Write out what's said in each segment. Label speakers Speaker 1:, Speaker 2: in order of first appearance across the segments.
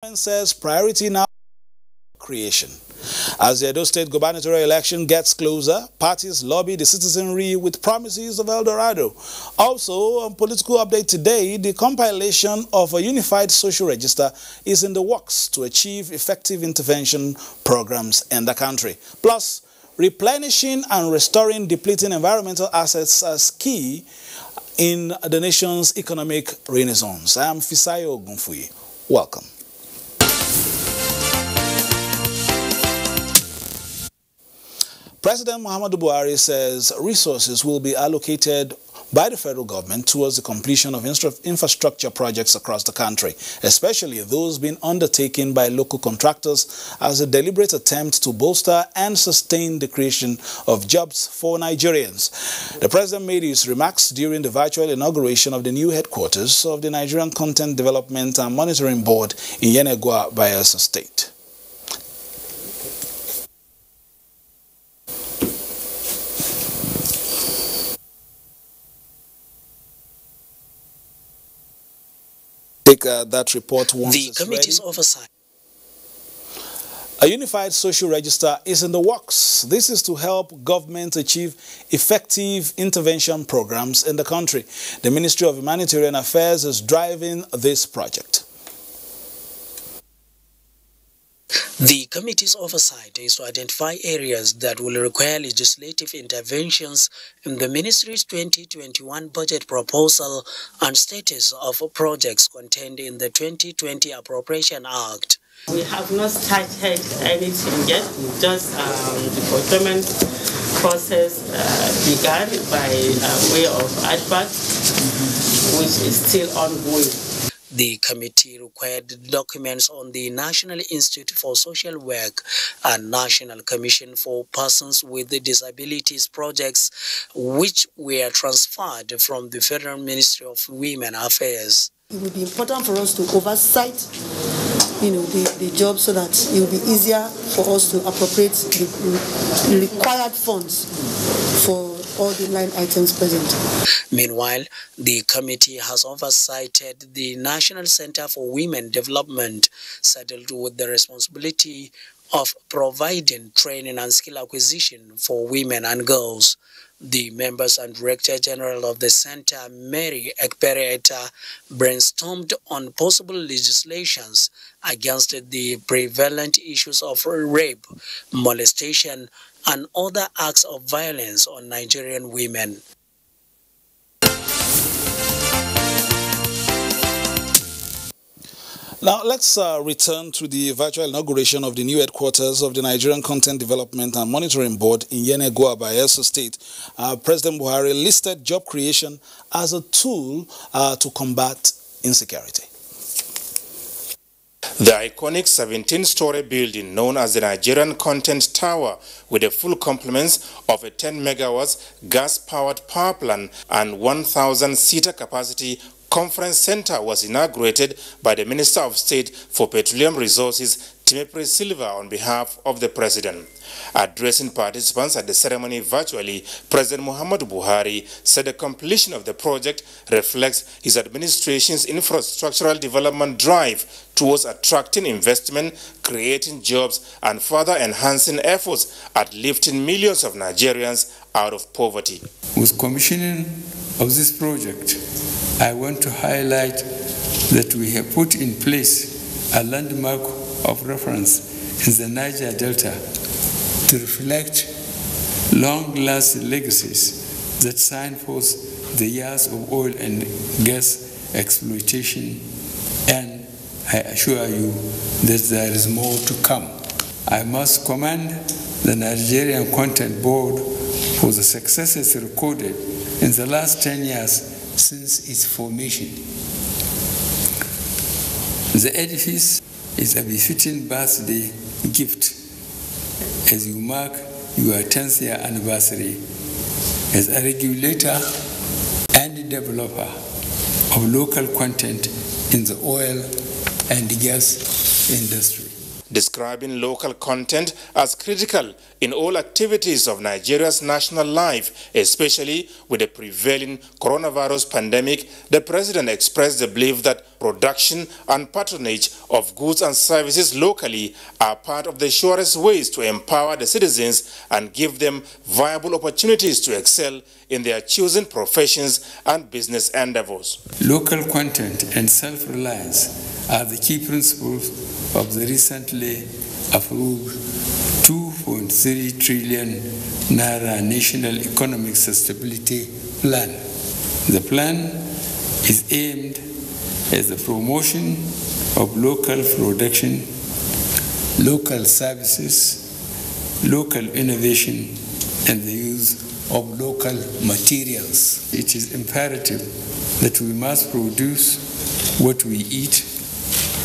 Speaker 1: Says priority now creation. As the Edo State gubernatorial election gets closer, parties lobby the citizenry with promises of El Dorado. Also, on political update today, the compilation of a unified social register is in the works to achieve effective intervention programs in the country. Plus, replenishing and restoring depleting environmental assets as key in the nation's economic renaissance. I am Fisayo Ogunfuyi. Welcome. President Muhammadu Buhari says resources will be allocated by the federal government towards the completion of infrastructure projects across the country, especially those being undertaken by local contractors as a deliberate attempt to bolster and sustain the creation of jobs for Nigerians. The president made his remarks during the virtual inauguration of the new headquarters of the Nigerian Content Development and Monitoring Board in Yenagoa, Bayelsa State. That report once
Speaker 2: the committee's oversight.
Speaker 1: A unified social register is in the works. This is to help government achieve effective intervention programs in the country. The Ministry of Humanitarian Affairs is driving this project.
Speaker 2: The committee's oversight is to identify areas that will require legislative interventions in the ministry's 2021 budget proposal and status of projects contained in the 2020 Appropriation Act.
Speaker 3: We have not started anything yet, just the procurement process began by way of advert, which is still ongoing.
Speaker 2: The committee required documents on the National Institute for Social Work and National Commission for Persons with Disabilities projects, which were transferred from the Federal Ministry of Women Affairs.
Speaker 4: It will be important for us to oversight, the job so that it will be easier for us to appropriate the required funds for all the line items present.
Speaker 2: Meanwhile, the committee has oversighted the National Center for Women Development, saddled with the responsibility of providing training and skill acquisition for women and girls. The members and Director General of the Center, Mary Ekpereta, brainstormed on possible legislations against the prevalent issues of rape, molestation, and other acts of violence on Nigerian women.
Speaker 1: Now, let's return to the virtual inauguration of the new headquarters of the Nigerian Content Development and Monitoring Board in Yenagoa, Bayelsa State. President Buhari listed job creation as a tool to combat insecurity.
Speaker 5: The iconic 17-story building known as the Nigerian Content Tower, with the full complements of a 10 megawatts gas-powered power plant and 1,000-seater capacity conference center, was inaugurated by the Minister of State for Petroleum Resources, Timothy Silva, on behalf of the President. Addressing participants at the ceremony virtually, President Muhammadu Buhari said the completion of the project reflects his administration's infrastructural development drive towards attracting investment, creating jobs, and further enhancing efforts at lifting millions of Nigerians out of poverty.
Speaker 6: With commissioning of this project, I want to highlight that we have put in place a landmark of reference in the Niger Delta to reflect long-lasting legacies that signpost the years of oil and gas exploitation, and I assure you that there is more to come. I must commend the Nigerian Content Board for the successes recorded in the last 10 years since its formation. The edifice is a befitting birthday gift as you mark your 10th year anniversary as a regulator and developer of local content in the oil and gas industry.
Speaker 5: describing local content as critical in all activities of Nigeria's national life, especially with the prevailing coronavirus pandemic. The president expressed the belief that production and patronage of goods and services locally are part of the surest ways to empower the citizens and give them viable opportunities to excel in their chosen professions and business endeavors.
Speaker 6: Local content and self-reliance are the key principles of the recently approved 2.3 trillion Naira National Economic Sustainability Plan. The plan is aimed at the promotion of local production, local services, local innovation, and the use of local materials. It is imperative that we must produce what we eat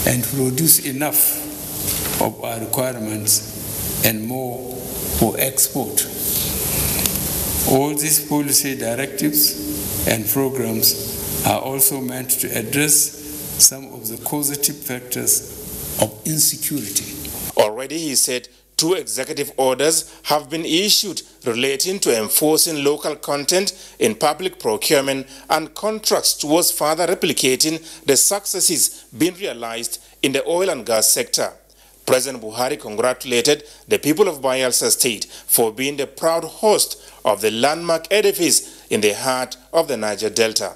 Speaker 6: and produce enough of our requirements and more for export. All these policy directives and programs are also meant to address some of the causative factors of insecurity.
Speaker 5: Already, he said, 2 executive orders have been issued relating to enforcing local content in public procurement and contracts towards further replicating the successes being realized in the oil and gas sector. President Buhari congratulated the people of Bayelsa State for being the proud host of the landmark edifice in the heart of the Niger Delta.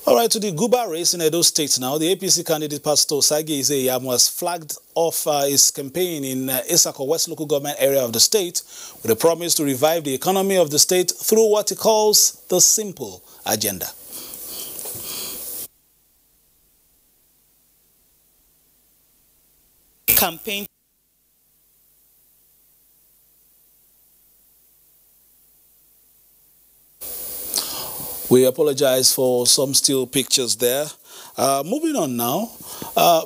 Speaker 1: All right, to the Guba race in Edo State now. The APC candidate Pastor Osage Izeyamu has flagged off his campaign in Isako West local government area of the state with a promise to revive the economy of the state through what he calls the simple agenda.
Speaker 7: Campaign.
Speaker 1: We apologize for some still pictures there. Moving on now.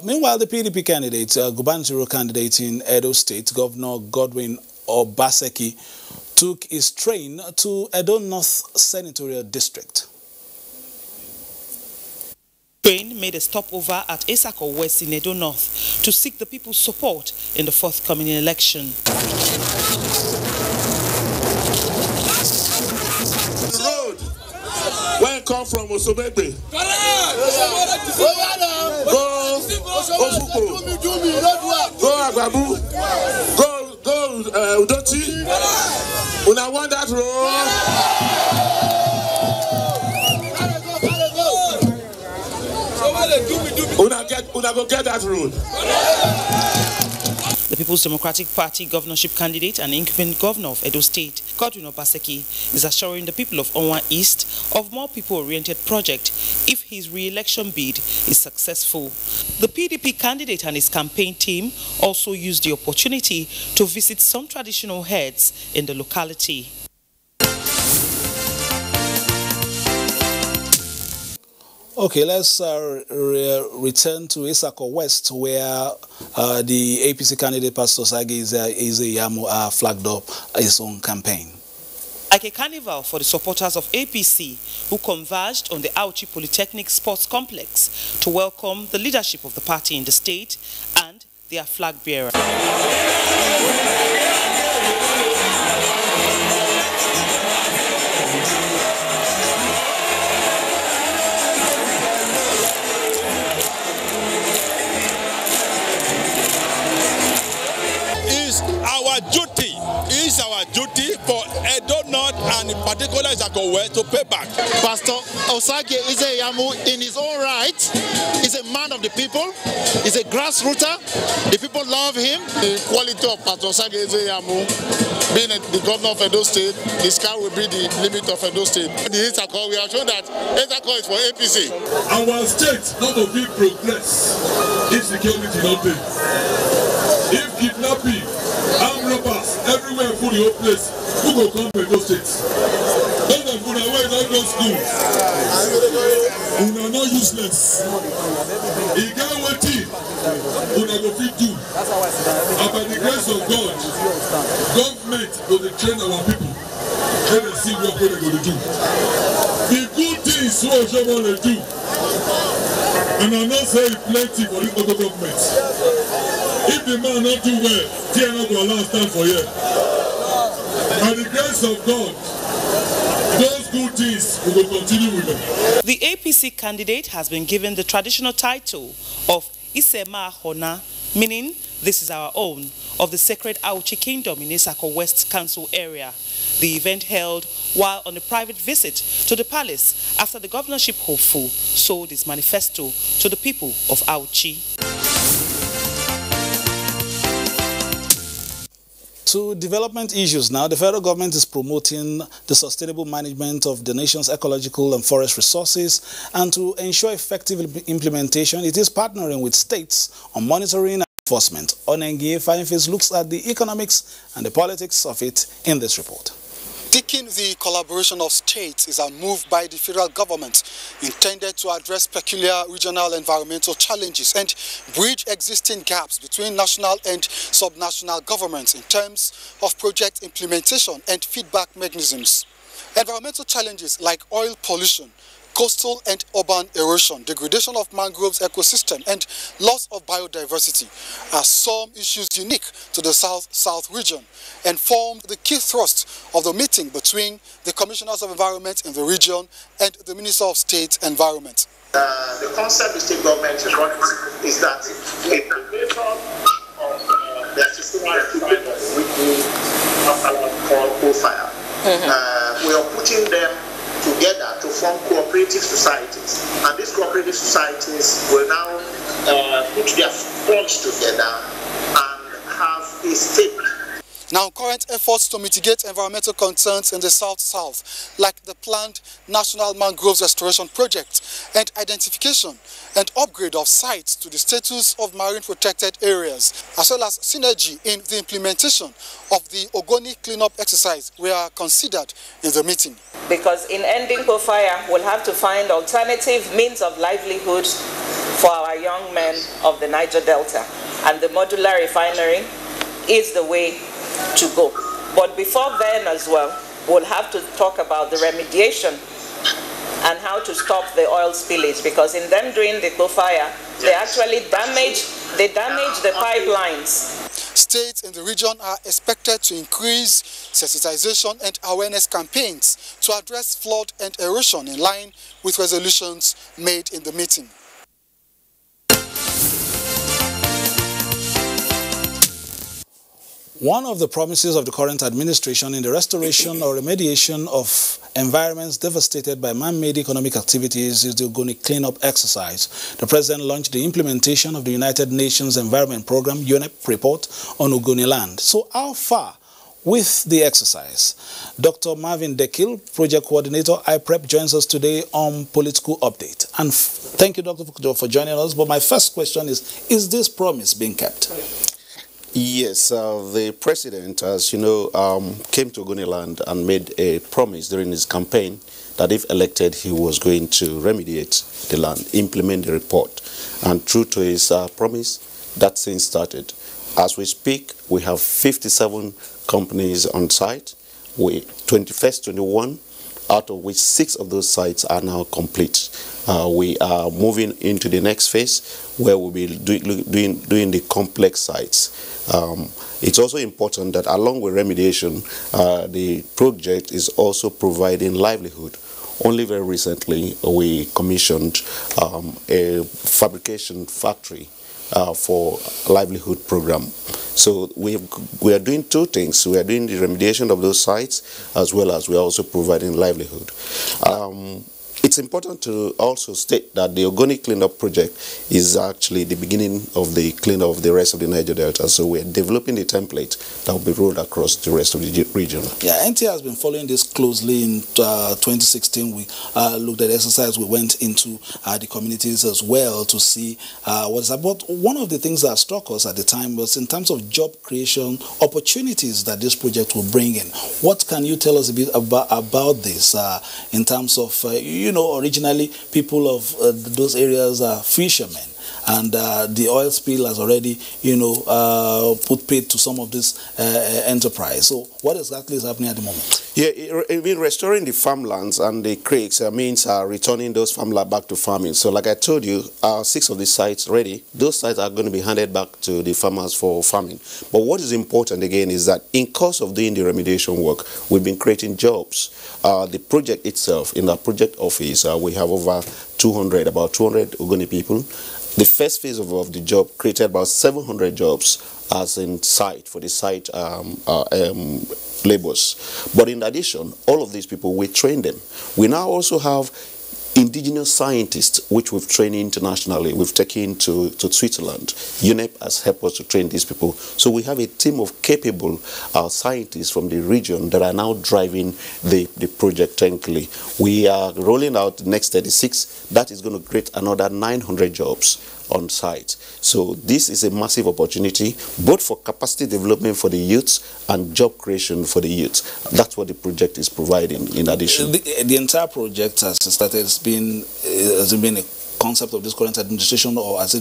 Speaker 1: Meanwhile, the PDP candidate, gubernatorial candidate in Edo State, Governor Godwin Obaseki, took his train to Edo North Senatorial District.
Speaker 7: Train made a stopover at Isako West in Edo North to seek the people's support in the forthcoming election.
Speaker 8: When come from Osobegbe, go Ofuko, go Agbabu, go Udoti. Una want that road? Una go get that road.
Speaker 7: The People's Democratic Party governorship candidate and incumbent governor of Edo State, Godwin Obaseki, is assuring the people of Onwa East of more people-oriented project if his re-election bid is successful. The PDP candidate and his campaign team also used the opportunity to visit some traditional heads in the locality.
Speaker 1: Okay, let's return to Isako West, where the APC candidate Pastor Osage Izeyamu flagged up his own campaign.
Speaker 7: Like a carnival for the supporters of APC who converged on the Auchi Polytechnic Sports Complex to welcome the leadership of the party in the state and their flag bearer.
Speaker 9: It's our duty for Edo North and in particular Isako West to pay back.
Speaker 10: Pastor Osage Izeyamu, in his own right, is a man of the people, is a grassrooter. The people love him.
Speaker 8: The quality of Pastor Osage Izeyamu, being the governor of Edo State, the sky will be the limit of Edo State. The Isako, we have shown that Isako is for APC.
Speaker 11: Our state not to be progress if security not there. If kidnapping, armed robbers, everywhere full the whole place, who go come to Edo State? Those that put away don't go school. We are not useless. He can't wait till we are going to do. And by the grace of God, government will train our people. Let us see what they're going to do. The good thing things what Oshomo do, and I'm not saying plenty for this local government. If the man not do well, they are not going to allow stand for you. By the grace of God, those good things we will continue with them.
Speaker 7: The APC candidate has been given the traditional title of Isema Hona, meaning this is our own, of the sacred Auchi Kingdom in Isako West Council area. The event held while on a private visit to the palace after the governorship hopeful sold his manifesto to the people of Auchi.
Speaker 1: To development issues now, the federal government is promoting the sustainable management of the nation's ecological and forest resources, and to ensure effective implementation, it is partnering with states on monitoring and enforcement. Onengie Fineface looks at the economics and the politics of it in this report.
Speaker 12: Seeking the collaboration of states is a move by the federal government intended to address peculiar regional environmental challenges and bridge existing gaps between national and subnational governments in terms of project implementation and feedback mechanisms. Environmental challenges like oil pollution, coastal and urban erosion, degradation of mangroves ecosystem, and loss of biodiversity are some issues unique to the South region and formed the key thrust of the meeting between the Commissioners of Environment in the region and the Minister of State Environment.
Speaker 13: The concept the state government is running is that a predator of the artisanal equipment which we call coal fire, we are putting them together to form cooperative societies, and these cooperative societies will now put their funds together and have a stake.
Speaker 12: Now, current efforts to mitigate environmental concerns in the South, like the planned National Mangroves Restoration Project and identification and upgrade of sites to the status of marine protected areas, as well as synergy in the implementation of the Ogoni cleanup exercise, were considered in the meeting.
Speaker 14: Because in ending coal fire, we'll have to find alternative means of livelihood for our young men of the Niger Delta, and the modular refinery is the way to go. But before then as well, we'll have to talk about the remediation and how to stop the oil spillage, because in them doing the coal fire, they actually damage the pipelines.
Speaker 12: States in the region are expected to increase sensitization and awareness campaigns to address flood and erosion in line with resolutions made in the meeting.
Speaker 1: One of the promises of the current administration in the restoration or remediation of environments devastated by man-made economic activities is the Ogoni cleanup exercise. The president launched the implementation of the United Nations Environment Program UNEP report on Ogoni land. So how far with the exercise? Dr. Marvin Dekil, project coordinator, IPREP, joins us today on Political Update. And thank you, Doctor, for joining us. But my first question is this promise being kept?
Speaker 15: Yes, the president, as you know, came to Ogoniland and made a promise during his campaign that if elected, he was going to remediate the land, implement the report. And true to his promise, that since started. As we speak, we have 57 companies on site. 21, out of which 6 of those sites are now complete. We are moving into the next phase where we'll be doing the complex sites. It's also important that along with remediation, the project is also providing livelihood. Only very recently, we commissioned a fabrication factory for livelihood program. So we are doing 2 things. We are doing the remediation of those sites, as well as we are also providing livelihood. It's important to also state that the Ogoni cleanup project is actually the beginning of the cleanup of the rest of the Niger Delta. So we're developing the template that will be rolled across the rest of the region. Yeah,
Speaker 1: NTA has been following this closely. In 2016, we looked at the exercise. We went into the communities as well to see what's about. One of the things that struck us at the time was in terms of job creation opportunities that this project will bring in. What can you tell us a bit about this in terms of, originally people of those areas are fishermen. and the oil spill has already, put paid to some of this enterprise. So what exactly is happening at the moment?
Speaker 15: Yeah, restoring the farmlands and the creeks means returning those farmland back to farming. So like I told you, 6 of the sites ready. Those sites are going to be handed back to the farmers for farming. But what is important again is that in course of doing the remediation work, we've been creating jobs. The project itself, in the project office, we have over about 200 Ogoni people. The first phase of the job created about 700 jobs as in site for the site laborers. But in addition, all of these people, we train them. We now also have indigenous scientists, which we've trained internationally. We've taken to Switzerland. UNEP has helped us to train these people. So we have a team of capable scientists from the region that are now driving the project technically. We are rolling out the next 36. That is going to create another 900 jobs on site. So this is a massive opportunity, both for capacity development for the youths and job creation for the youths. That's what the project is providing in addition.
Speaker 1: The entire project has started, has it been a concept of this current administration, or is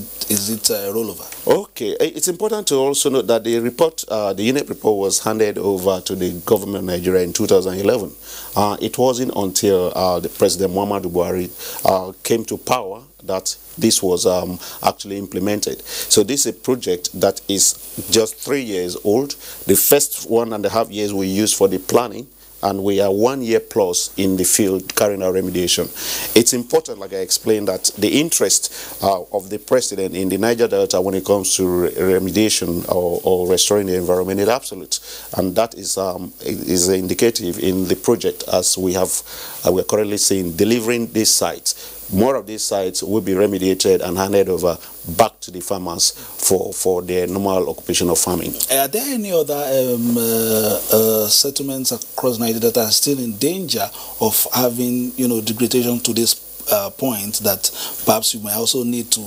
Speaker 1: it a rollover? Okay, it's important to also note that the report, the UNEP report, was handed over to the government of Nigeria in 2011. It wasn't until the President Muhammadu Buhari came to power that this was actually implemented. So this is a project that is just 3 years old. The first 1.5 years we used for the planning, and we are 1 year plus in the field carrying out remediation. It's important, like I explained, that the interest of the president in the Niger Delta when it comes to remediation or restoring the environment is absolute, and that is indicative in the project, as we are currently seeing delivering these sites. More of these sites will be remediated and handed over back to the farmers for their normal occupation of farming. Are there any other settlements across Nigeria that are still in danger of having, degradation to this point that perhaps you may also need to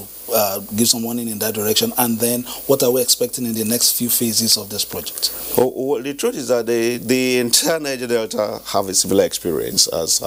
Speaker 1: give some warning in that direction? And then what are we expecting in the next few phases of this project? Well, the truth is that the entire Niger Delta have a similar experience as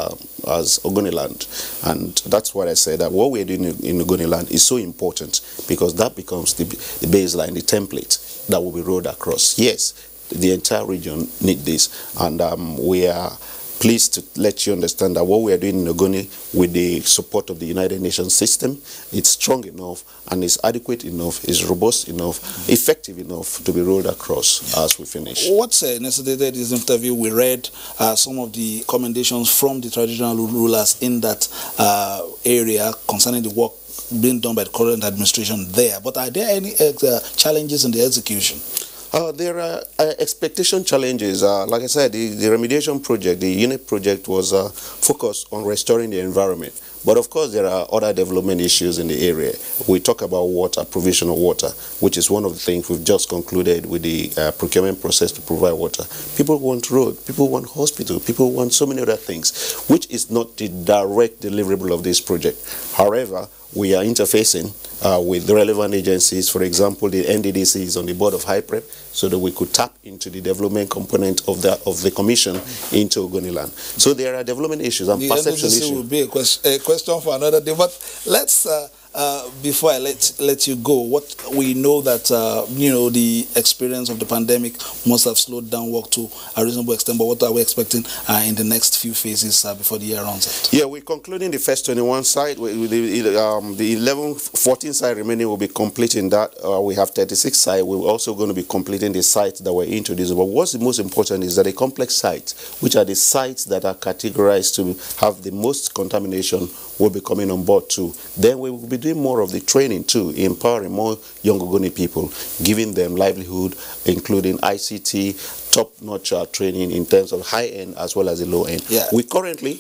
Speaker 1: Ogoniland, and that's what I said, that what we're doing in Ogoniland is so important, because that becomes the baseline, the template that will be rolled across. Yes, the entire region need this, and we are pleased to let you understand that what we are doing in Ogoni, with the support of the United Nations system, it's strong enough and it's adequate enough, it's robust enough, effective enough to be rolled across as we finish. What's necessitated this interview? We read some of the commendations from the traditional rulers in that area concerning the work being done by the current administration there. But are there any challenges in the execution? There are expectation challenges. Like I said, the remediation project, the UNEP project, was focused on restoring the environment. But of course, there are other development issues in the area. We talk about water, provision of water, which is one of the things we've just concluded with the procurement process to provide water. People want road, people want hospital, people want so many other things, which is not the direct deliverable of this project. However, we are interfacing with the relevant agencies. For example, the NDDC is on the board of HIPREP, so that we could tap into the development component of the commission into Ogoniland. So there are development issues and perception issues. This will be a question for another day. But let's before I let you go, what we know that the experience of the pandemic must have slowed down work to a reasonable extent. But what are we expecting in the next few phases before the year runs out? Yeah, we're concluding the first 21 site. The 14 site remaining will be completing that. We have 36 sites. We're also going to be completing the sites that were introduced. But what's the most important is that the complex sites, which are the sites that are categorized to have the most contamination, will be coming on board too. Then we will be doing more of the training too, empowering more young Ogoni people, giving them livelihood, including ICT, top-notch training in terms of high-end as well as the low-end. Yeah. We currently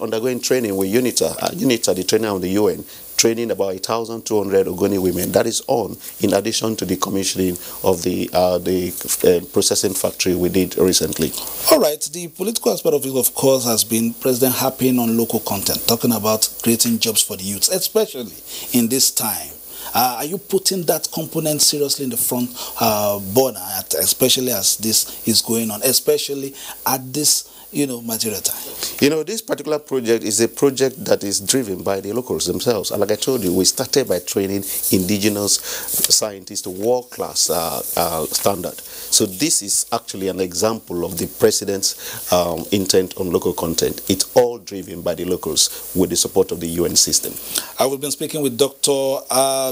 Speaker 1: undergoing training with UNITA. UNITA, the trainer of the UN, training about 1,200 Ogoni women. That is on, in addition to the commissioning of the processing factory we did recently. All right. The political aspect of it, of course, has been President harping on local content, talking about creating jobs for the youths, especially in this time. Are you putting that component seriously in the front burner, especially as this is going on, especially at this material time?
Speaker 15: This particular project is a project that is driven by the locals themselves. And like I told you, we started by training indigenous scientists to world-class standard. So this is actually an example of the president's intent on local content. It's all driven by the locals with the support of the UN system.
Speaker 1: I will be speaking with Dr.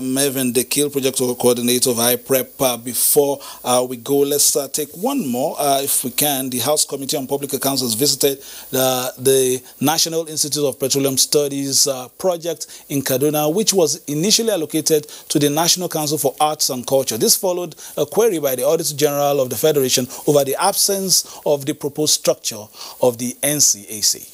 Speaker 1: Mervyn Dekil, Project Coordinator of IPREP. Before we go, let's take one more, if we can. The House Committee on Public Accounts has visited the National Institute of Petroleum Studies project in Kaduna, which was initially allocated to the National Council for Arts and Culture. This followed a query by the Auditor General of the Federation over the absence of the proposed structure of the NCAC.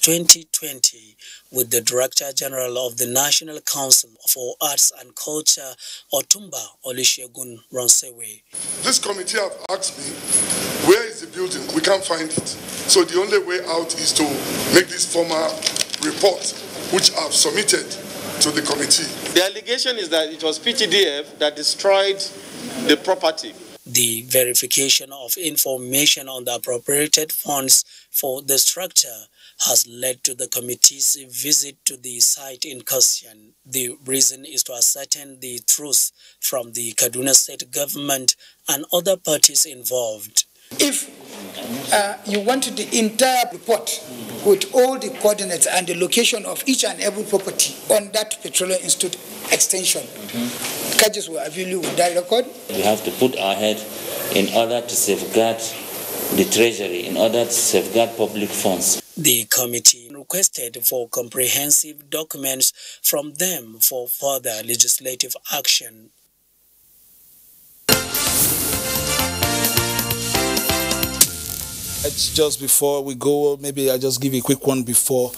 Speaker 2: 2020 with the Director General of the National Council for Arts and Culture, Otumba Olusegun Ronsewe.
Speaker 11: This committee have asked me, where is the building? We can't find it. So the only way out is to make this formal report, which I've submitted to the committee.
Speaker 16: The allegation is that it was PTDF that destroyed the property.
Speaker 2: The verification of information on the appropriated funds for the structure has led to the committee's visit to the site in question. The reason is to ascertain the truth from the Kaduna State government and other parties involved.
Speaker 17: If you want the entire report with all the coordinates and the location of each and every property on that Petroleum Institute extension, Kajis will avail you with that record.
Speaker 18: We have to put our head in order to safeguard the treasury, in order to safeguard public funds.
Speaker 2: The committee requested for comprehensive documents from them for further legislative action.
Speaker 1: It's just before we go, maybe I'll just give you a quick one before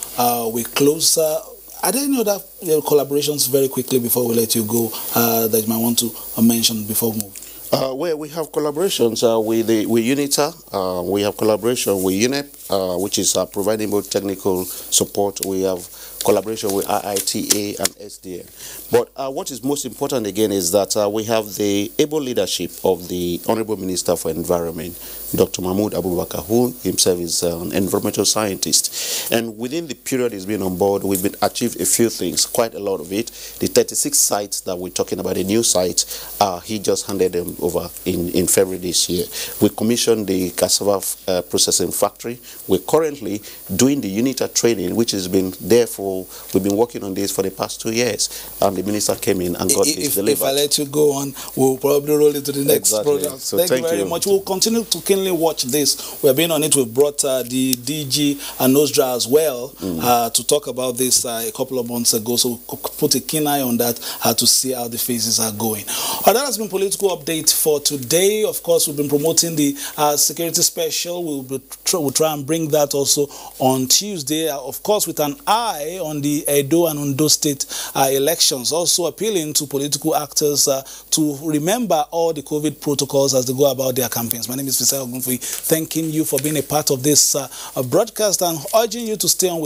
Speaker 1: we close. Are there any other collaborations very quickly before we let you go that you might want to mention before we move?
Speaker 15: Where we have collaborations with UNITA, we have collaboration with UNEP, which is providing both technical support. We have collaboration with IITA and SDN. But what is most important again is that we have the able leadership of the Honorable Minister for Environment, Dr. Mahmoud Abubakar, who himself is an environmental scientist. And within the period he's been on board, we've achieved a few things, quite a lot of it. The 36 sites that we're talking about, the new sites, he just handed them over in February this year. We commissioned the cassava processing factory. We're currently doing the UNITA training, which has been there for, we've been working on this for the past 2 years. And the minister came in and got this delivered.
Speaker 1: If I let you go on, we'll probably roll into the next program.
Speaker 15: So
Speaker 1: thank you very much. We'll continue to keenly watch this. We've been on it. We've brought the DG and Nosdra as well to talk about this a couple of months ago. So we'll put a keen eye on that to see how the phases are going. That has been political update for today. Of course, we've been promoting the security special. We'll try and bring that also on Tuesday. Of course, with an eye on the Edo and Ondo state elections. Also appealing to political actors to remember all the COVID protocols as they go about their campaigns. My name is Fisai Ogunfui, thanking you for being a part of this broadcast and urging you to stay on with